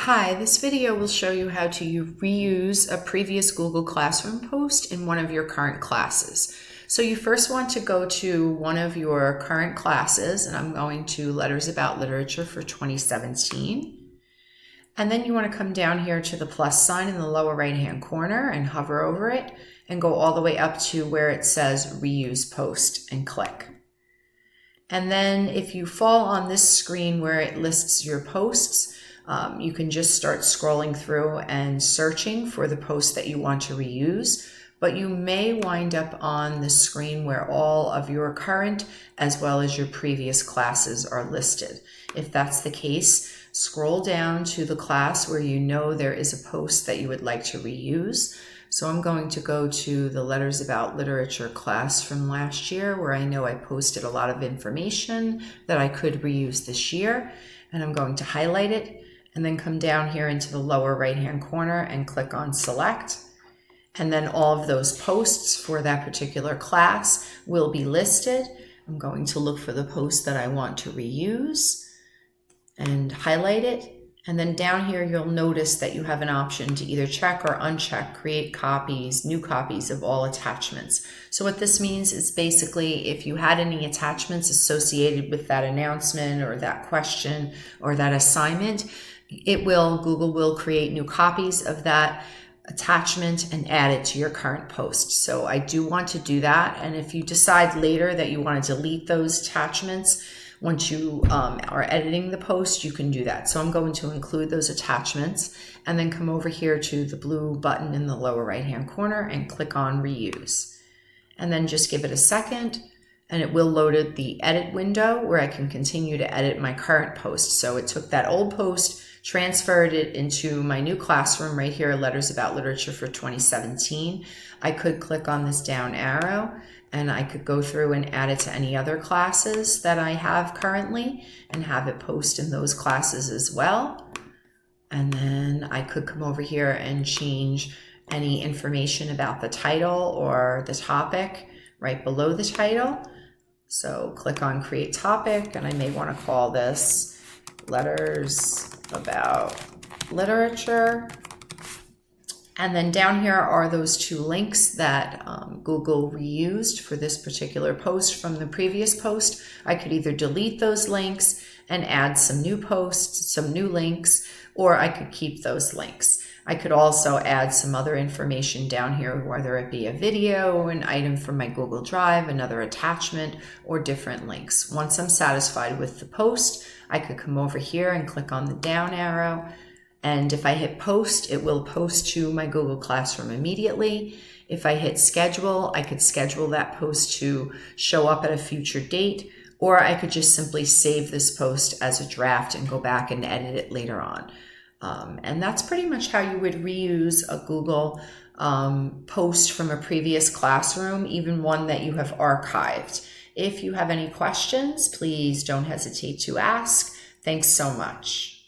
Hi, this video will show you how to reuse a previous Google Classroom post in one of your current classes. So you first want to go to one of your current classes, and I'm going to Letters About Literature for 2017. And then you want to come down here to the plus sign in the lower right-hand corner and hover over it and go all the way up to where it says Reuse Post and click. And then if you fall on this screen where it lists your posts, you can just start scrolling through and searching for the post that you want to reuse, but you may wind up on the screen where all of your current as well as your previous classes are listed. If that's the case, scroll down to the class where you know there is a post that you would like to reuse. So I'm going to go to the Letters About Literature class from last year where I know I posted a lot of information that I could reuse this year, and I'm going to highlight it and then come down here into the lower right-hand corner and click on Select. And then all of those posts for that particular class will be listed. I'm going to look for the post that I want to reuse and highlight it. And then down here, you'll notice that you have an option to either check or uncheck, create copies, new copies of all attachments. So what this means is basically if you had any attachments associated with that announcement or that question or that assignment, Google will create new copies of that attachment and add it to your current post. So I do want to do that. And if you decide later that you want to delete those attachments, once you are editing the post, you can do that. So I'm going to include those attachments and then come over here to the blue button in the lower right-hand corner and click on Reuse. And then just give it a second and it will load the edit window where I can continue to edit my current post. So it took that old post, transferred it into my new classroom right here, Letters About Literature for 2017. I could click on this down arrow and I could go through and add it to any other classes that I have currently and have it post in those classes as well. And then I could come over here and change any information about the title or the topic right below the title. So click on Create Topic, and I may want to call this Letters About Literature. And then down here are those two links that Google reused for this particular post from the previous post. I could either delete those links and add some new posts, some new links, or I could keep those links. I could also add some other information down here, whether it be a video, an item from my Google Drive, another attachment, or different links. Once I'm satisfied with the post, I could come over here and click on the down arrow. And if I hit post, it will post to my Google Classroom immediately. If I hit schedule, I could schedule that post to show up at a future date, or I could just simply save this post as a draft and go back and edit it later on. And that's pretty much how you would reuse a Google post from a previous classroom, even one that you have archived. If you have any questions, please don't hesitate to ask. Thanks so much.